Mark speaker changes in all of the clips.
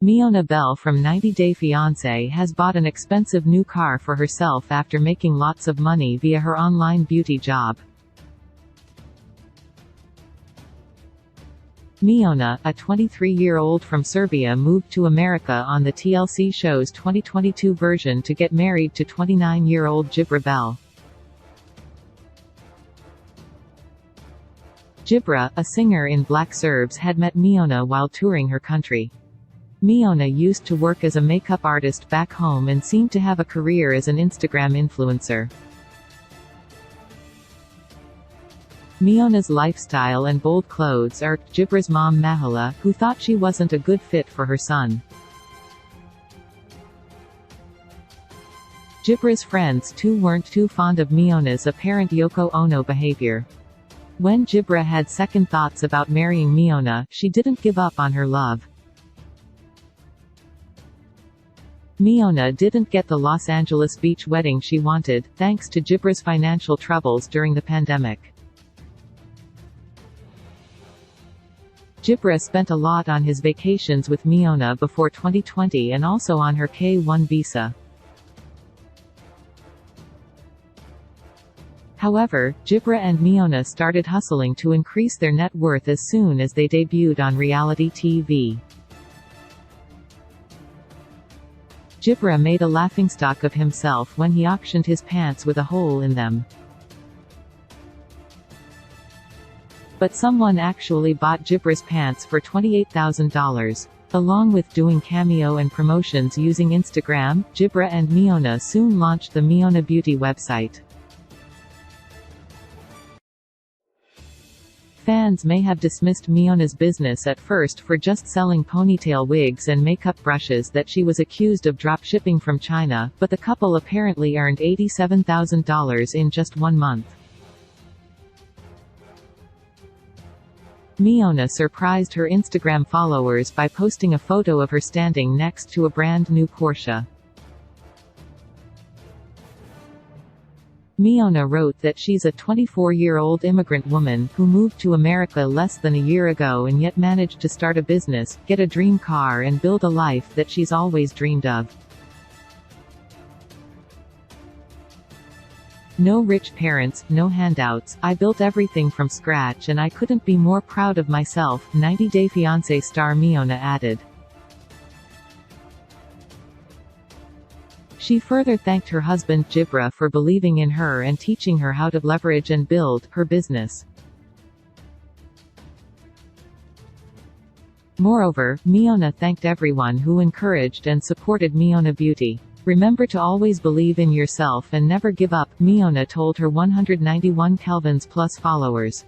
Speaker 1: Miona Bell from 90 Day Fiancé has bought an expensive new car for herself after making lots of money via her online beauty job. Miona, a 23-year-old from Serbia, moved to America on the TLC show's 2022 version to get married to 29-year-old Jibra Bell. Jibra, a singer in Black Serbs, had met Miona while touring her country. Miona used to work as a makeup artist back home and seemed to have a career as an Instagram influencer. Miona's lifestyle and bold clothes irked Jibra's mom Mahala, who thought she wasn't a good fit for her son. Jibra's friends too weren't too fond of Miona's apparent Yoko Ono behavior. When Jibra had second thoughts about marrying Miona, she didn't give up on her love. Miona didn't get the Los Angeles beach wedding she wanted, thanks to Jibra's financial troubles during the pandemic. Jibra spent a lot on his vacations with Miona before 2020 and also on her K-1 visa. However, Jibra and Miona started hustling to increase their net worth as soon as they debuted on reality TV. Jibra made a laughingstock of himself when he auctioned his pants with a hole in them. But someone actually bought Jibra's pants for $28,000. Along with doing cameo and promotions using Instagram, Jibra and Miona soon launched the Miona Beauty website. Fans may have dismissed Miona's business at first for just selling ponytail wigs and makeup brushes that she was accused of drop shipping from China, but the couple apparently earned $87,000 in just 1 month. Miona surprised her Instagram followers by posting a photo of her standing next to a brand new Porsche. Miona wrote that she's a 24-year-old immigrant woman who moved to America less than a year ago and yet managed to start a business, get a dream car and build a life that she's always dreamed of. No rich parents, no handouts, I built everything from scratch and I couldn't be more proud of myself, 90 Day Fiancé star Miona added. She further thanked her husband Jibra for believing in her and teaching her how to leverage and build her business. Moreover, Miona thanked everyone who encouraged and supported Miona Beauty. Remember to always believe in yourself and never give up, Miona told her 191 Kelvins plus followers.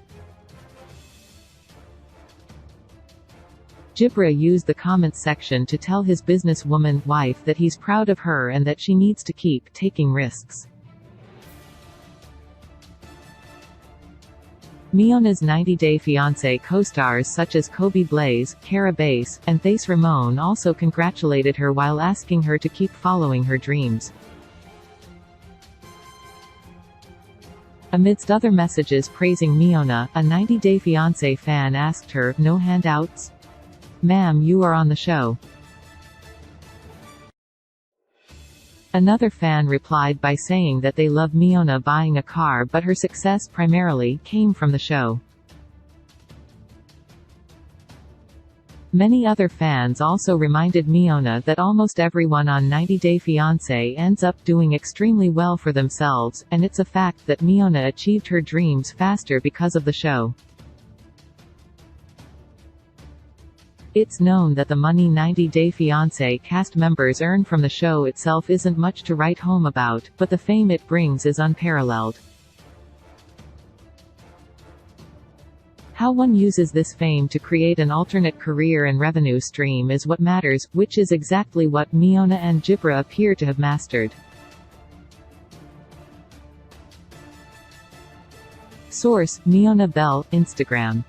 Speaker 1: Jibra used the comments section to tell his businesswoman wife that he's proud of her and that she needs to keep taking risks. Miona's 90 Day Fiancé co-stars such as Kobe Blaze, Cara Bass, and Thace Ramone also congratulated her while asking her to keep following her dreams. Amidst other messages praising Miona, a 90 Day Fiancé fan asked her, "No handouts? Ma'am, you are on the show." Another fan replied by saying that they love Miona buying a car but her success primarily came from the show. Many other fans also reminded Miona that almost everyone on 90 Day Fiancé ends up doing extremely well for themselves, and it's a fact that Miona achieved her dreams faster because of the show. It's known that the money 90 Day Fiancé cast members earn from the show itself isn't much to write home about, but the fame it brings is unparalleled. How one uses this fame to create an alternate career and revenue stream is what matters, which is exactly what Miona and Jibra appear to have mastered. Source: Miona Bell, Instagram.